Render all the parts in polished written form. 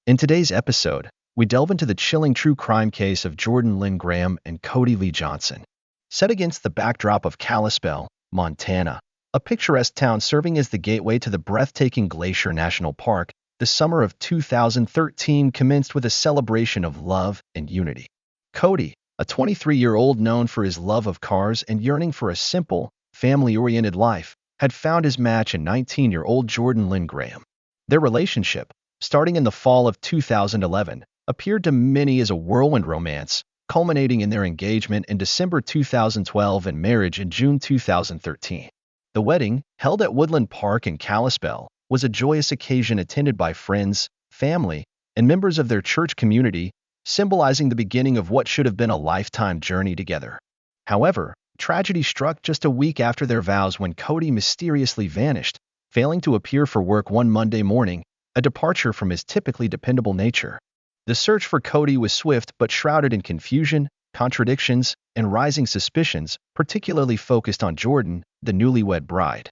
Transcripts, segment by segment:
In today's episode, we delve into the chilling true crime case of Jordan Lynn Graham and Cody Lee Johnson. Set against the backdrop of Kalispell, Montana, a picturesque town serving as the gateway to the breathtaking Glacier National Park, the summer of 2013 commenced with a celebration of love and unity. Cody, a 23-year-old known for his love of cars and yearning for a simple, family-oriented life, had found his match in 19-year-old Jordan Lynn Graham. Their relationship, starting in the fall of 2011, appeared to many as a whirlwind romance, culminating in their engagement in December 2012 and marriage in June 2013. The wedding, held at Woodland Park in Kalispell, was a joyous occasion attended by friends, family, and members of their church community, symbolizing the beginning of what should have been a lifetime journey together. However, tragedy struck just a week after their vows when Cody mysteriously vanished, failing to appear for work one Monday morning, a departure from his typically dependable nature. The search for Cody was swift but shrouded in confusion, contradictions, and rising suspicions, particularly focused on Jordan, the newlywed bride,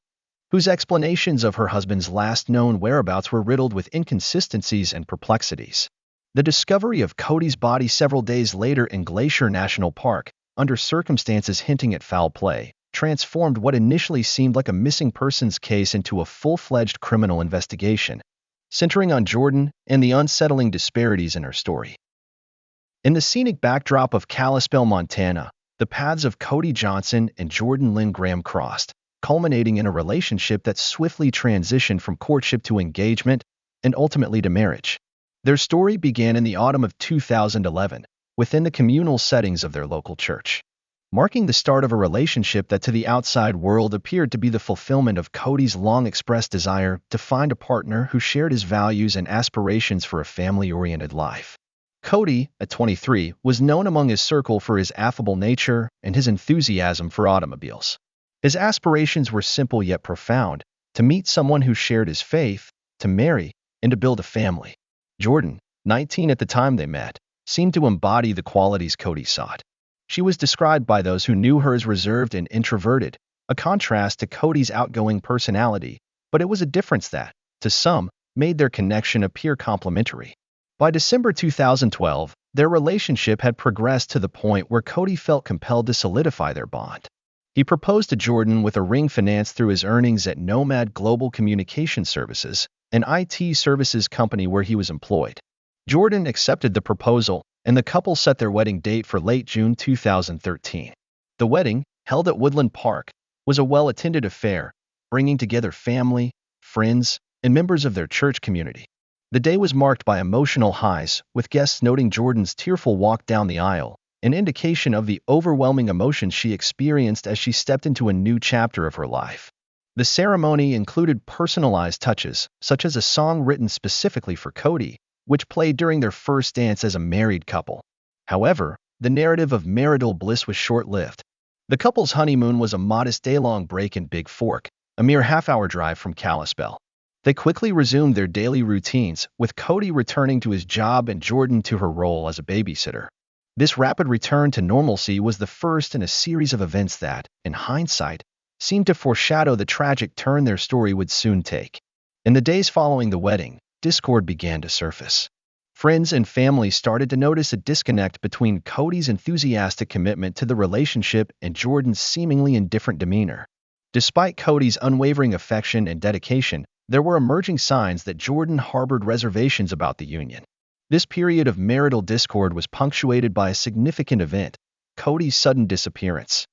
whose explanations of her husband's last known whereabouts were riddled with inconsistencies and perplexities. The discovery of Cody's body several days later in Glacier National Park, under circumstances hinting at foul play, transformed what initially seemed like a missing persons case into a full-fledged criminal investigation, centering on Jordan and the unsettling disparities in her story. In the scenic backdrop of Kalispell, Montana, the paths of Cody Johnson and Jordan Lynn Graham crossed, culminating in a relationship that swiftly transitioned from courtship to engagement and ultimately to marriage. Their story began in the autumn of 2011, within the communal settings of their local church, marking the start of a relationship that to the outside world appeared to be the fulfillment of Cody's long-expressed desire to find a partner who shared his values and aspirations for a family-oriented life. Cody, at 23, was known among his circle for his affable nature and his enthusiasm for automobiles. His aspirations were simple yet profound: to meet someone who shared his faith, to marry, and to build a family. Jordan, 19 at the time they met, seemed to embody the qualities Cody sought. She was described by those who knew her as reserved and introverted, a contrast to Cody's outgoing personality, but it was a difference that, to some, made their connection appear complementary. By December 2012, their relationship had progressed to the point where Cody felt compelled to solidify their bond. He proposed to Jordan with a ring financed through his earnings at Nomad Global Communication Services, an IT services company where he was employed. Jordan accepted the proposal, and the couple set their wedding date for late June 2013. The wedding, held at Woodland Park, was a well-attended affair, bringing together family, friends, and members of their church community. The day was marked by emotional highs, with guests noting Jordan's tearful walk down the aisle, an indication of the overwhelming emotions she experienced as she stepped into a new chapter of her life. The ceremony included personalized touches, such as a song written specifically for Cody, which played during their first dance as a married couple. However, the narrative of marital bliss was short-lived. The couple's honeymoon was a modest day-long break in Big Fork, a mere half-hour drive from Kalispell. They quickly resumed their daily routines, with Cody returning to his job and Jordan to her role as a babysitter. This rapid return to normalcy was the first in a series of events that, in hindsight, seemed to foreshadow the tragic turn their story would soon take. In the days following the wedding, discord began to surface. Friends and family started to notice a disconnect between Cody's enthusiastic commitment to the relationship and Jordan's seemingly indifferent demeanor. Despite Cody's unwavering affection and dedication, there were emerging signs that Jordan harbored reservations about the union. This period of marital discord was punctuated by a significant event: Cody's sudden disappearance.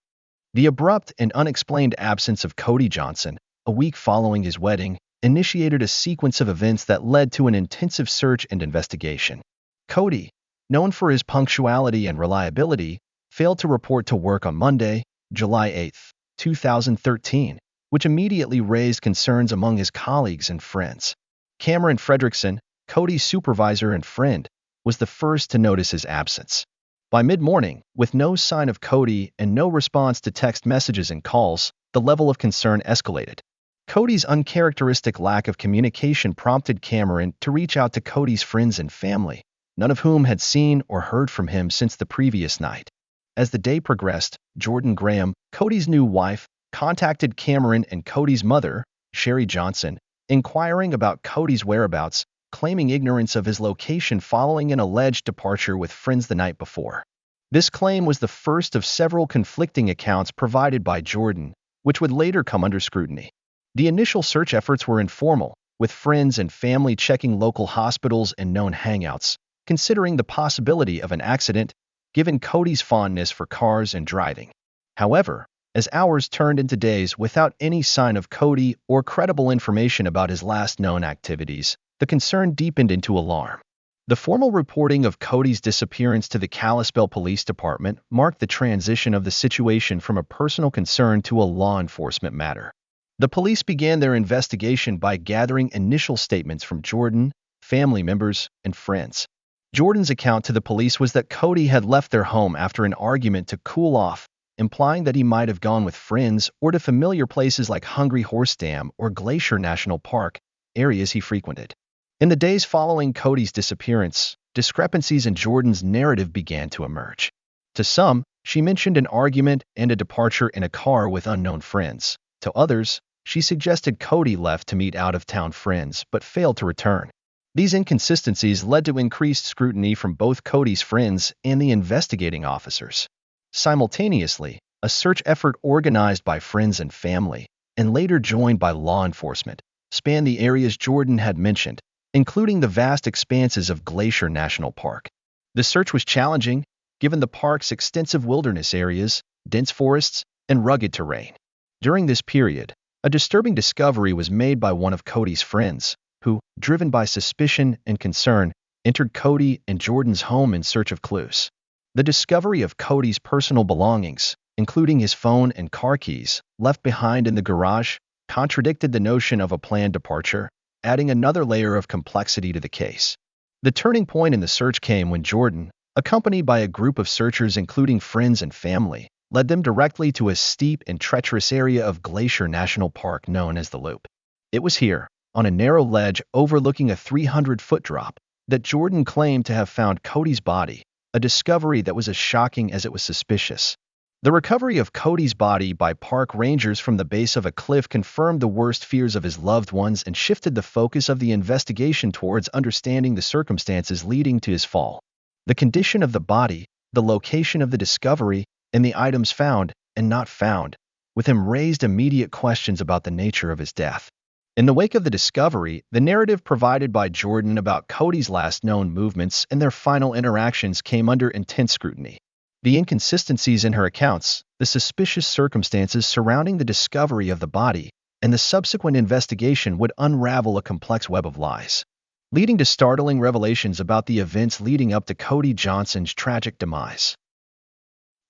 The abrupt and unexplained absence of Cody Johnson, a week following his wedding, initiated a sequence of events that led to an intensive search and investigation. Cody, known for his punctuality and reliability, failed to report to work on Monday, July 8, 2013, which immediately raised concerns among his colleagues and friends. Cameron Fredrickson, Cody's supervisor and friend, was the first to notice his absence. By mid-morning, with no sign of Cody and no response to text messages and calls, the level of concern escalated. Cody's uncharacteristic lack of communication prompted Cameron to reach out to Cody's friends and family, none of whom had seen or heard from him since the previous night. As the day progressed, Jordan Graham, Cody's new wife, contacted Cameron and Cody's mother, Sherry Johnson, inquiring about Cody's whereabouts, claiming ignorance of his location following an alleged departure with friends the night before. This claim was the first of several conflicting accounts provided by Jordan, which would later come under scrutiny. The initial search efforts were informal, with friends and family checking local hospitals and known hangouts, considering the possibility of an accident, given Cody's fondness for cars and driving. However, as hours turned into days without any sign of Cody or credible information about his last known activities, the concern deepened into alarm. The formal reporting of Cody's disappearance to the Kalispell Police Department marked the transition of the situation from a personal concern to a law enforcement matter. The police began their investigation by gathering initial statements from Jordan, family members, and friends. Jordan's account to the police was that Cody had left their home after an argument to cool off, implying that he might have gone with friends or to familiar places like Hungry Horse Dam or Glacier National Park, areas he frequented. In the days following Cody's disappearance, discrepancies in Jordan's narrative began to emerge. To some, she mentioned an argument and a departure in a car with unknown friends. To others, she suggested Cody left to meet out-of-town friends but failed to return. These inconsistencies led to increased scrutiny from both Cody's friends and the investigating officers. Simultaneously, a search effort organized by friends and family, and later joined by law enforcement, spanned the areas Jordan had mentioned, including the vast expanses of Glacier National Park. The search was challenging, given the park's extensive wilderness areas, dense forests, and rugged terrain. During this period, a disturbing discovery was made by one of Cody's friends, who, driven by suspicion and concern, entered Cody and Jordan's home in search of clues. The discovery of Cody's personal belongings, including his phone and car keys, left behind in the garage, contradicted the notion of a planned departure, adding another layer of complexity to the case. The turning point in the search came when Jordan, accompanied by a group of searchers including friends and family, led them directly to a steep and treacherous area of Glacier National Park known as the Loop. It was here, on a narrow ledge overlooking a 300-foot drop, that Jordan claimed to have found Cody's body, a discovery that was as shocking as it was suspicious. The recovery of Cody's body by park rangers from the base of a cliff confirmed the worst fears of his loved ones and shifted the focus of the investigation towards understanding the circumstances leading to his fall. The condition of the body, the location of the discovery, and the items found and not found with him raised immediate questions about the nature of his death. In the wake of the discovery, the narrative provided by Jordan about Cody's last known movements and their final interactions came under intense scrutiny. The inconsistencies in her accounts, the suspicious circumstances surrounding the discovery of the body, and the subsequent investigation would unravel a complex web of lies, leading to startling revelations about the events leading up to Cody Johnson's tragic demise.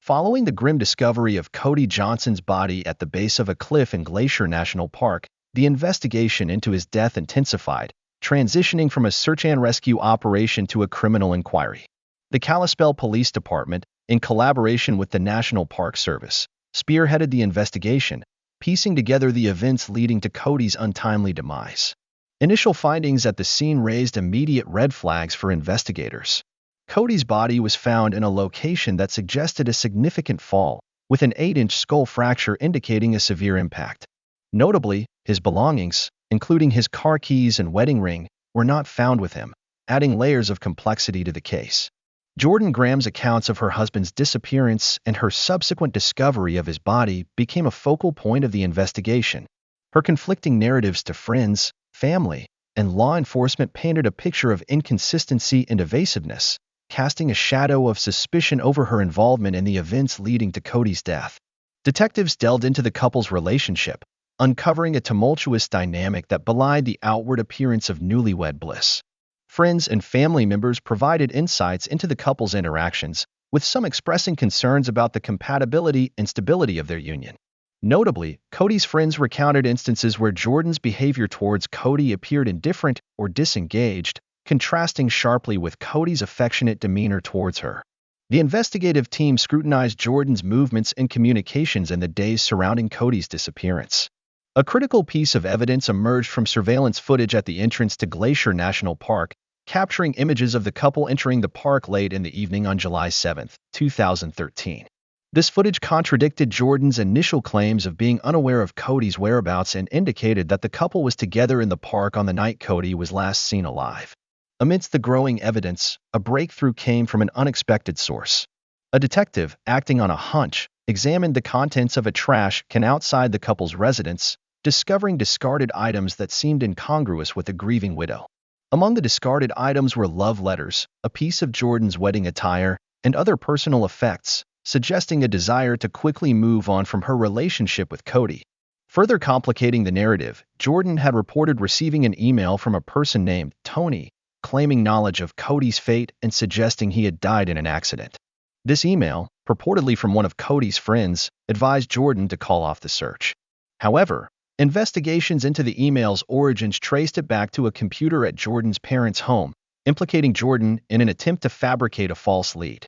Following the grim discovery of Cody Johnson's body at the base of a cliff in Glacier National Park, the investigation into his death intensified, transitioning from a search and rescue operation to a criminal inquiry. The Kalispell Police Department, in collaboration with the National Park Service, spearheaded the investigation, piecing together the events leading to Cody's untimely demise. Initial findings at the scene raised immediate red flags for investigators. Cody's body was found in a location that suggested a significant fall, with an 8-inch skull fracture indicating a severe impact. Notably, his belongings, including his car keys and wedding ring, were not found with him, adding layers of complexity to the case. Jordan Graham's accounts of her husband's disappearance and her subsequent discovery of his body became a focal point of the investigation. Her conflicting narratives to friends, family, and law enforcement painted a picture of inconsistency and evasiveness, casting a shadow of suspicion over her involvement in the events leading to Cody's death. Detectives delved into the couple's relationship, uncovering a tumultuous dynamic that belied the outward appearance of newlywed bliss. Friends and family members provided insights into the couple's interactions, with some expressing concerns about the compatibility and stability of their union. Notably, Cody's friends recounted instances where Jordan's behavior towards Cody appeared indifferent or disengaged, contrasting sharply with Cody's affectionate demeanor towards her. The investigative team scrutinized Jordan's movements and communications in the days surrounding Cody's disappearance. A critical piece of evidence emerged from surveillance footage at the entrance to Glacier National Park, capturing images of the couple entering the park late in the evening on July 7, 2013. This footage contradicted Jordan's initial claims of being unaware of Cody's whereabouts and indicated that the couple was together in the park on the night Cody was last seen alive. Amidst the growing evidence, a breakthrough came from an unexpected source. A detective, acting on a hunch, examined the contents of a trash can outside the couple's residence, discovering discarded items that seemed incongruous with a grieving widow. Among the discarded items were love letters, a piece of Jordan's wedding attire, and other personal effects, suggesting a desire to quickly move on from her relationship with Cody. Further complicating the narrative, Jordan had reported receiving an email from a person named Tony, claiming knowledge of Cody's fate and suggesting he had died in an accident. This email, purportedly from one of Cody's friends, advised Jordan to call off the search. However, investigations into the email's origins traced it back to a computer at Jordan's parents' home, implicating Jordan in an attempt to fabricate a false lead.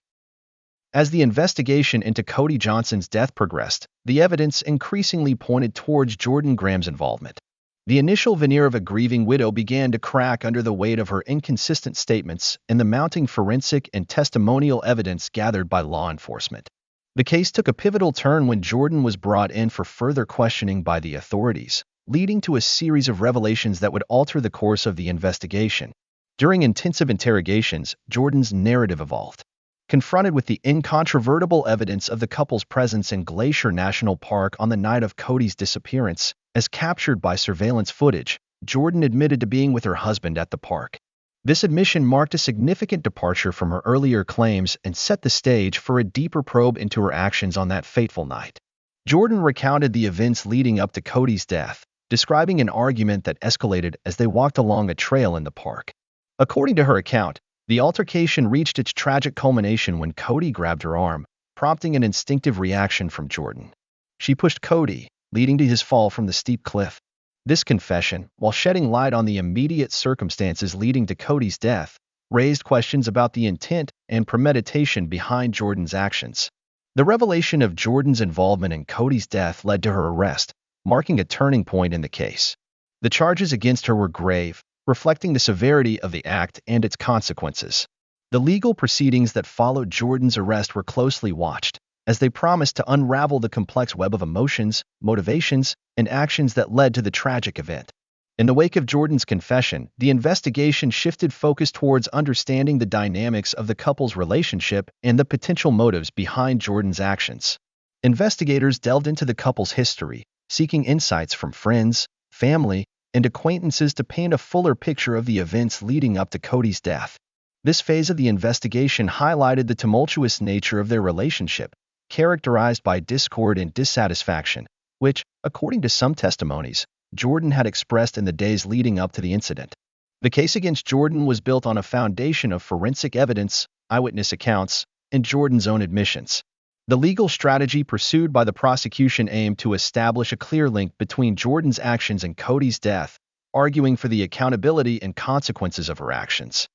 As the investigation into Cody Johnson's death progressed, the evidence increasingly pointed towards Jordan Graham's involvement. The initial veneer of a grieving widow began to crack under the weight of her inconsistent statements and the mounting forensic and testimonial evidence gathered by law enforcement. The case took a pivotal turn when Jordan was brought in for further questioning by the authorities, leading to a series of revelations that would alter the course of the investigation. During intensive interrogations, Jordan's narrative evolved. Confronted with the incontrovertible evidence of the couple's presence in Glacier National Park on the night of Cody's disappearance, as captured by surveillance footage, Jordan admitted to being with her husband at the park. This admission marked a significant departure from her earlier claims and set the stage for a deeper probe into her actions on that fateful night. Jordan recounted the events leading up to Cody's death, describing an argument that escalated as they walked along a trail in the park. According to her account, the altercation reached its tragic culmination when Cody grabbed her arm, prompting an instinctive reaction from Jordan. She pushed Cody, leading to his fall from the steep cliff. This confession, while shedding light on the immediate circumstances leading to Cody's death, raised questions about the intent and premeditation behind Jordan's actions. The revelation of Jordan's involvement in Cody's death led to her arrest, marking a turning point in the case. The charges against her were grave, reflecting the severity of the act and its consequences. The legal proceedings that followed Jordan's arrest were closely watched, as they promised to unravel the complex web of emotions, motivations, and actions that led to the tragic event. In the wake of Jordan's confession, the investigation shifted focus towards understanding the dynamics of the couple's relationship and the potential motives behind Jordan's actions. Investigators delved into the couple's history, seeking insights from friends, family, and acquaintances to paint a fuller picture of the events leading up to Cody's death. This phase of the investigation highlighted the tumultuous nature of their relationship, characterized by discord and dissatisfaction, which, according to some testimonies, Jordan had expressed in the days leading up to the incident. The case against Jordan was built on a foundation of forensic evidence, eyewitness accounts, and Jordan's own admissions. The legal strategy pursued by the prosecution aimed to establish a clear link between Jordan's actions and Cody's death, arguing for the accountability and consequences of her actions.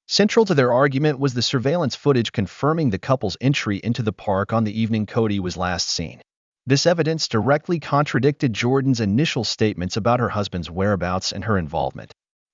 Central to their argument was the surveillance footage confirming the couple's entry into the park on the evening Cody was last seen. This evidence directly contradicted Jordan's initial statements about her husband's whereabouts and her involvement.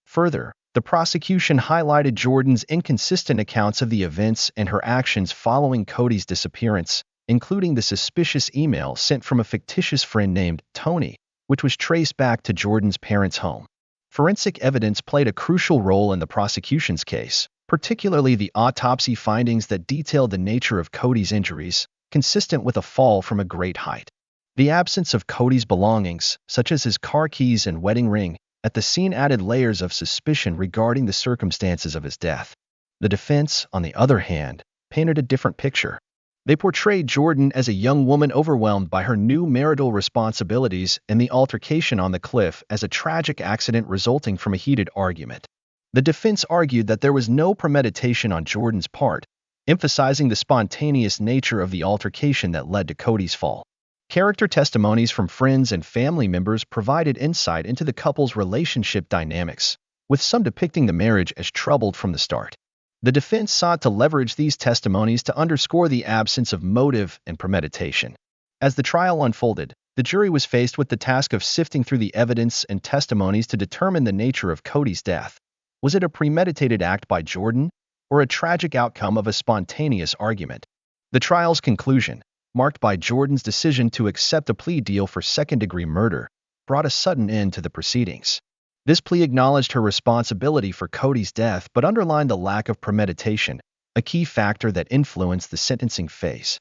Further, the prosecution highlighted Jordan's inconsistent accounts of the events and her actions following Cody's disappearance, including the suspicious email sent from a fictitious friend named Tony, which was traced back to Jordan's parents' home. Forensic evidence played a crucial role in the prosecution's case, particularly the autopsy findings that detailed the nature of Cody's injuries, consistent with a fall from a great height. The absence of Cody's belongings, such as his car keys and wedding ring, at the scene added layers of suspicion regarding the circumstances of his death. The defense, on the other hand, painted a different picture. They portrayed Jordan as a young woman overwhelmed by her new marital responsibilities and the altercation on the cliff as a tragic accident resulting from a heated argument. The defense argued that there was no premeditation on Jordan's part, emphasizing the spontaneous nature of the altercation that led to Cody's fall. Character testimonies from friends and family members provided insight into the couple's relationship dynamics, with some depicting the marriage as troubled from the start. The defense sought to leverage these testimonies to underscore the absence of motive and premeditation. As the trial unfolded, the jury was faced with the task of sifting through the evidence and testimonies to determine the nature of Cody's death. Was it a premeditated act by Jordan, or a tragic outcome of a spontaneous argument? The trial's conclusion, marked by Jordan's decision to accept a plea deal for second-degree murder, brought a sudden end to the proceedings. This plea acknowledged her responsibility for Cody's death but underlined the lack of premeditation, a key factor that influenced the sentencing phase.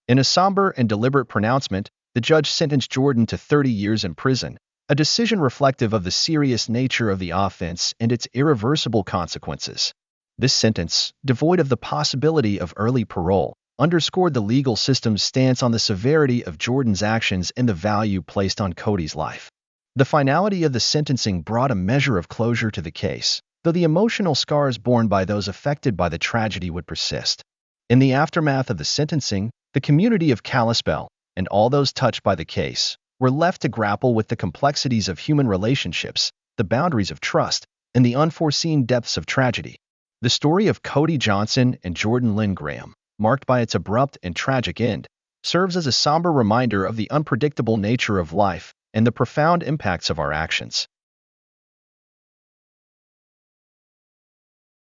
In a somber and deliberate pronouncement, the judge sentenced Jordan to 30 years in prison, a decision reflective of the serious nature of the offense and its irreversible consequences. This sentence, devoid of the possibility of early parole, underscored the legal system's stance on the severity of Jordan's actions and the value placed on Cody's life. The finality of the sentencing brought a measure of closure to the case, though the emotional scars borne by those affected by the tragedy would persist. In the aftermath of the sentencing, the community of Kalispell, and all those touched by the case, were left to grapple with the complexities of human relationships, the boundaries of trust, and the unforeseen depths of tragedy. The story of Cody Johnson and Jordan Lynn Graham, marked by its abrupt and tragic end, serves as a somber reminder of the unpredictable nature of life and the profound impacts of our actions.